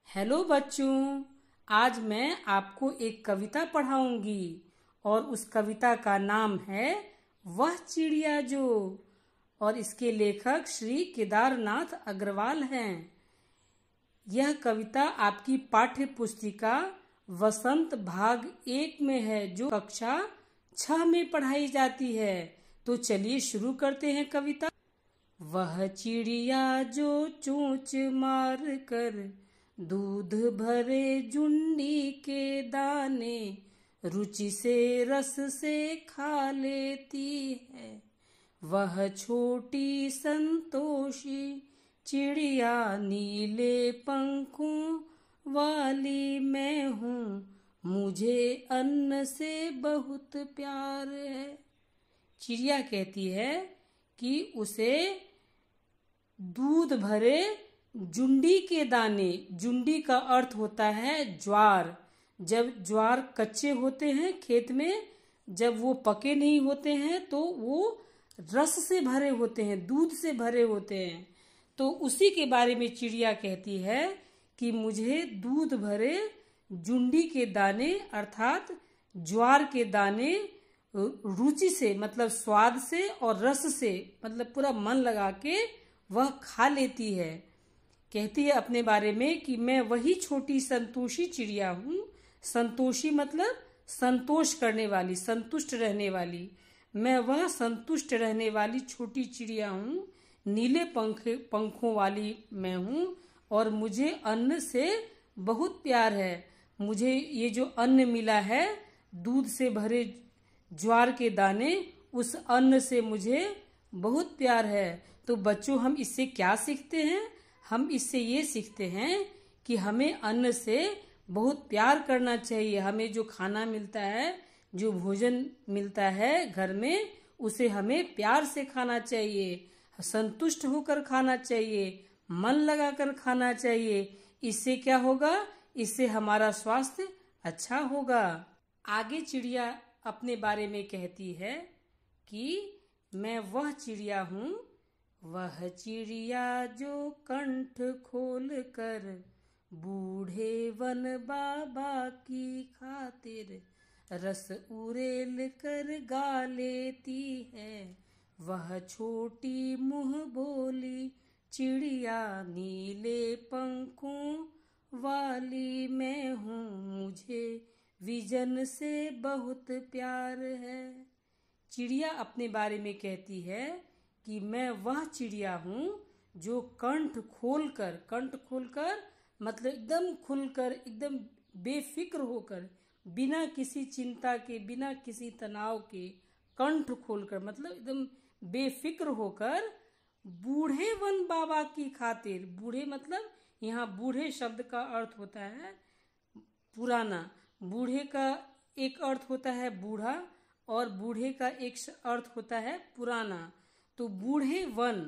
Hello बच्चों, आज मैं आपको एक कविता पढ़ाऊंगी और उस कविता का नाम है वह चिड़िया जो। और इसके लेखक श्री केदारनाथ अग्रवाल हैं। यह कविता आपकी पाठ्य पुस्तिका वसंत भाग 1 में है, जो कक्षा 6 में पढ़ाई जाती है। तो चलिए शुरू करते हैं कविता। वह चिड़िया जो चोंच मार कर दूध भरे जुंडी के दाने रुचि से रस से खा लेती है, वह छोटी संतोषी चिड़िया नीले पंखों वाली मैं हूँ, मुझे अन्न से बहुत प्यार है। चिड़िया कहती है कि उसे दूध भरे जुंडी के दाने, जुंडी का अर्थ होता है ज्वार। जब ज्वार कच्चे होते हैं खेत में, जब वो पके नहीं होते हैं तो वो रस से भरे होते हैं, दूध से भरे होते हैं। तो उसी के बारे में चिड़िया कहती है कि मुझे दूध भरे जुंडी के दाने अर्थात ज्वार के दाने रुचि से मतलब स्वाद से और रस से मतलब पूरा मन लगा के वह खा लेती है। कहती है अपने बारे में कि मैं वही छोटी संतोषी चिड़िया हूँ। संतोषी मतलब संतोष करने वाली, संतुष्ट रहने वाली। मैं वह संतुष्ट रहने वाली छोटी चिड़िया हूँ, नीले पंखों वाली मैं हूँ और मुझे अन्न से बहुत प्यार है। मुझे ये जो अन्न मिला है, दूध से भरे ज्वार के दाने, उस अन्न से मुझे बहुत प्यार है। तो बच्चों, हम इससे क्या सीखते हैं? हम इससे ये सीखते हैं कि हमें अन्न से बहुत प्यार करना चाहिए। हमें जो खाना मिलता है, जो भोजन मिलता है घर में, उसे हमें प्यार से खाना चाहिए, संतुष्ट होकर खाना चाहिए, मन लगाकर खाना चाहिए। इससे क्या होगा? इससे हमारा स्वास्थ्य अच्छा होगा। आगे चिड़िया अपने बारे में कहती है कि मैं वह चिड़िया हूँ, वह चिड़िया जो कंठ खोल कर बूढ़े वन बाबा की खातिर रस उड़ेल कर गा लेती है, वह छोटी मुंह बोली चिड़िया नीले पंखों वाली मैं हूँ, मुझे विजन से बहुत प्यार है। चिड़िया अपने बारे में कहती है कि मैं वह चिड़िया हूँ जो कंठ खोलकर मतलब एकदम खुलकर, एकदम बेफिक्र होकर, बिना किसी चिंता के, बिना किसी तनाव के, कंठ खोलकर मतलब एकदम बेफिक्र होकर बूढ़े वन बाबा की खातिर। बूढ़े मतलब यहाँ बूढ़े शब्द का अर्थ होता है पुराना। बूढ़े का एक अर्थ होता है बूढ़ा और बूढ़े का एक अर्थ होता है पुराना। तो बूढ़े वन,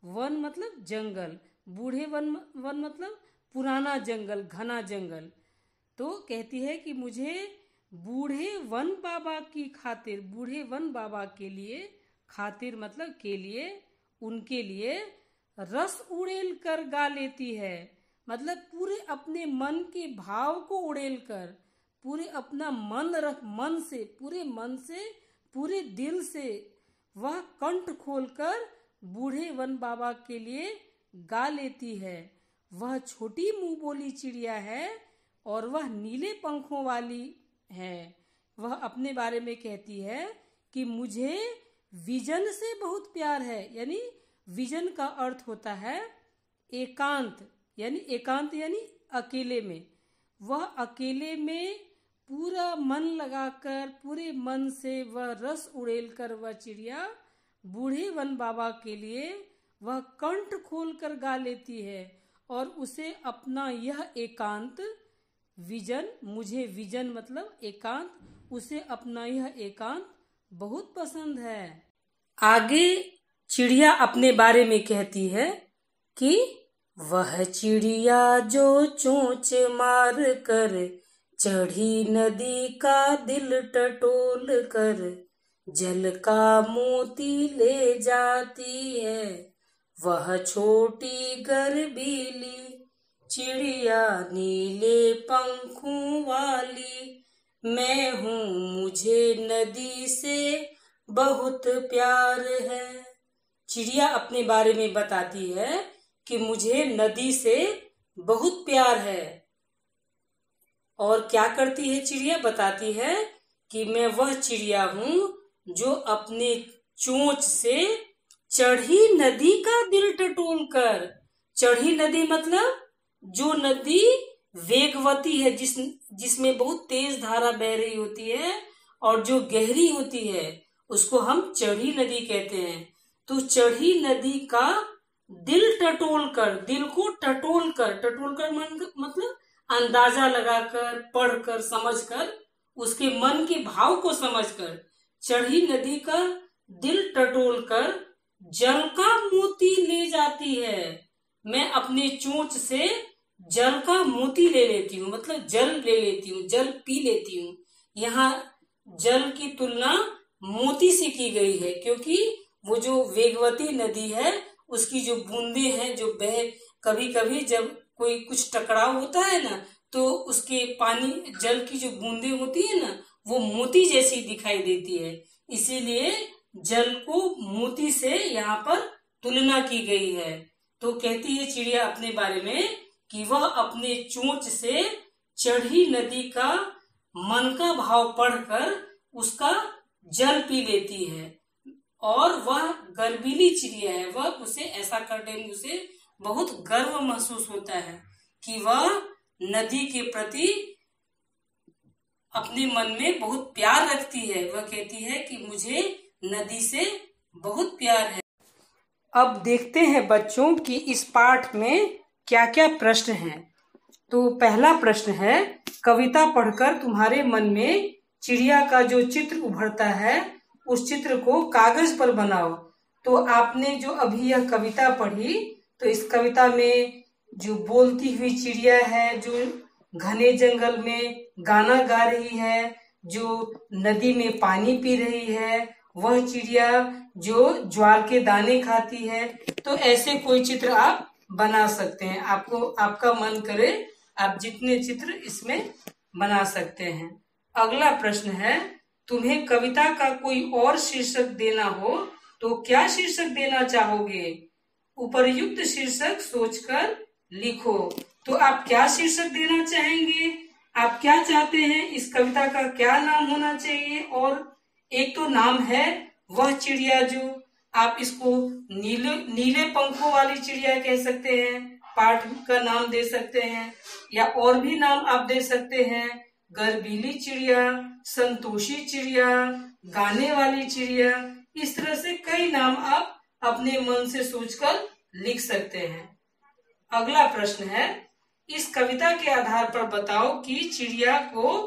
वन मतलब जंगल, बूढ़े वन मतलब पुराना जंगल, घना जंगल। तो कहती है कि मुझे बूढ़े वन बाबा की खातिर, बूढ़े वन बाबा के लिए, खातिर मतलब के लिए, उनके लिए रस उड़ेल कर गा लेती है। मतलब पूरे अपने मन के भाव को उड़ेल कर, पूरे अपना मन से, पूरे मन से, पूरे दिल से वह कंठ खोलकर बूढ़े वन बाबा के लिए गा लेती है। वह छोटी मुंह बोली चिड़िया है और वह नीले पंखों वाली है। वह अपने बारे में कहती है कि मुझे विजन से बहुत प्यार है। यानी विजन का अर्थ होता है एकांत, यानी अकेले में। वह अकेले में पूरा मन लगाकर, पूरे मन से वह रस उड़ेल कर वह चिड़िया बूढ़े वन बाबा के लिए वह कंठ खोलकर गा लेती है और उसे अपना यह एकांत विजन, मुझे विजन मतलब एकांत, उसे अपना यह एकांत बहुत पसंद है। आगे चिड़िया अपने बारे में कहती है कि वह चिड़िया जो चोंच मार कर चढ़ी नदी का दिल टटोल कर जल का मोती ले जाती है, वह छोटी गर्वीली चिड़िया नीले पंखों वाली मैं हूँ, मुझे नदी से बहुत प्यार है। चिड़िया अपने बारे में बताती है कि मुझे नदी से बहुत प्यार है। और क्या करती है चिड़िया? बताती है कि मैं वह चिड़िया हूँ जो अपने चोंच से चढ़ी नदी का दिल टटोल कर, चढ़ी नदी मतलब जो नदी वेगवती है, जिसमें बहुत तेज धारा बह रही होती है और जो गहरी होती है, उसको हम चढ़ी नदी कहते हैं। तो चढ़ी नदी का दिल टटोल कर, दिल को टटोल कर मतलब अंदाजा लगाकर, पढ़कर, समझकर, उसके मन के भाव को समझकर, चढ़ी नदी का दिल टटोल कर जल का मोती ले जाती है। मैं अपने चोंच से जल का मोती ले लेती हूँ, मतलब जल ले लेती हूँ, जल पी लेती हूँ। यहाँ जल की तुलना मोती से की गई है, क्योंकि वो जो वेगवती नदी है उसकी जो बूंदे हैं जो बह, कभी कभी जब कोई कुछ टकराव होता है ना, तो उसके पानी, जल की जो बूंदे होती है ना, वो मोती जैसी दिखाई देती है। इसीलिए जल को मोती से यहाँ पर तुलना की गई है। तो कहती है चिड़िया अपने बारे में कि वह अपने चोंच से चढ़ी नदी का मन का भाव पढ़कर उसका जल पी लेती है। और वह गर्वीली चिड़िया है, वह उसे ऐसा करने में उसे बहुत गर्व महसूस होता है कि वह नदी के प्रति अपने मन में बहुत प्यार रखती है। वह कहती है कि मुझे नदी से बहुत प्यार है। अब देखते हैं बच्चों कि इस पाठ में क्या क्या प्रश्न हैं। तो पहला प्रश्न है, कविता पढ़कर तुम्हारे मन में चिड़िया का जो चित्र उभरता है उस चित्र को कागज पर बनाओ। तो आपने जो अभी यह कविता पढ़ी, तो इस कविता में जो बोलती हुई चिड़िया है, जो घने जंगल में गाना गा रही है, जो नदी में पानी पी रही है, वह चिड़िया जो ज्वार के दाने खाती है, तो ऐसे कोई चित्र आप बना सकते हैं। आपको, आपका मन करे, आप जितने चित्र इसमें बना सकते हैं। अगला प्रश्न है, तुम्हें कविता का कोई और शीर्षक देना हो तो क्या शीर्षक देना चाहोगे? उपर्युक्त शीर्षक सोचकर लिखो। तो आप क्या शीर्षक देना चाहेंगे? आप क्या चाहते हैं, इस कविता का क्या नाम होना चाहिए? और एक तो नाम है वह चिड़िया जो, आप इसको नीले पंखों वाली चिड़िया कह सकते हैं, पाठ का नाम दे सकते हैं, या और भी नाम आप दे सकते हैं, गर्वीली चिड़िया, संतोषी चिड़िया, गाने वाली चिड़िया। इस तरह से कई नाम आप अपने मन से सोचकर लिख सकते हैं। अगला प्रश्न है, इस कविता के आधार पर बताओ कि चिड़िया को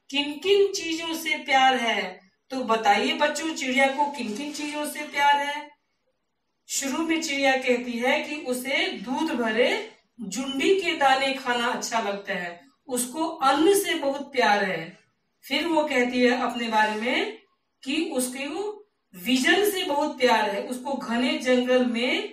किन किन चीजों से प्यार है। तो बताइए बच्चों, चिड़िया को किन किन चीजों से प्यार है? शुरू में चिड़िया कहती है कि उसे दूध भरे जुंडी के दाने खाना अच्छा लगता है, उसको अन्न से बहुत प्यार है। फिर वो कहती है अपने बारे में कि उसके वो विजन से बहुत प्यार है, उसको घने जंगल में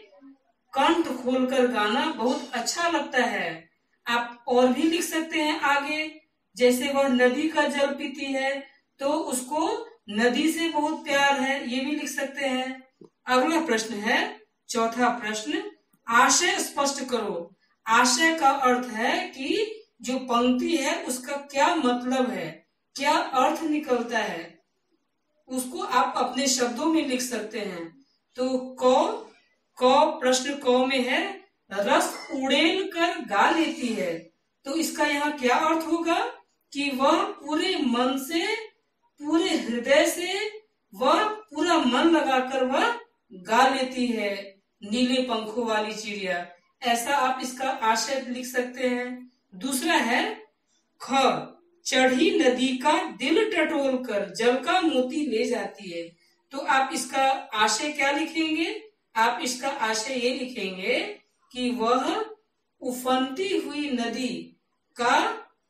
कंठ खोलकर गाना बहुत अच्छा लगता है। आप और भी लिख सकते हैं आगे, जैसे वह नदी का जल पीती है तो उसको नदी से बहुत प्यार है, ये भी लिख सकते हैं। अगला प्रश्न है, चौथा प्रश्न, आशय स्पष्ट करो। आशय का अर्थ है कि जो पंक्ति है उसका क्या मतलब है, क्या अर्थ निकलता है, उसको आप अपने शब्दों में लिख सकते हैं। तो प्रश्न क में है, रस उड़ेल कर गा लेती है। तो इसका यहाँ क्या अर्थ होगा कि वह पूरे मन से, पूरे हृदय से, वह पूरा मन लगाकर वह गा लेती है, नीले पंखों वाली चिड़िया। ऐसा आप इसका आशय लिख सकते हैं। दूसरा है ख, चढ़ी नदी का दिल टटोल कर जल का मोती ले जाती है। तो आप इसका आशय क्या लिखेंगे? आप इसका आशय ये लिखेंगे कि वह उफनती हुई नदी का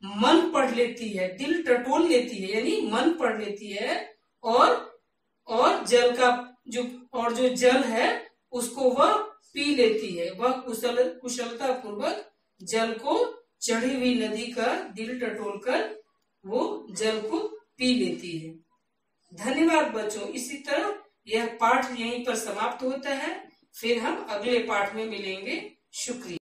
मन पढ़ लेती है, दिल टटोल लेती है, यानी मन पढ़ लेती है, और जल का जो जल है उसको वह पी लेती है। वह कुशलता पूर्वक जल को चढ़ी हुई नदी का दिल टटोल कर वो जल को पी लेती है। धन्यवाद बच्चों। इसी तरह यह पाठ यहीं पर समाप्त होता है। फिर हम अगले पाठ में मिलेंगे। शुक्रिया।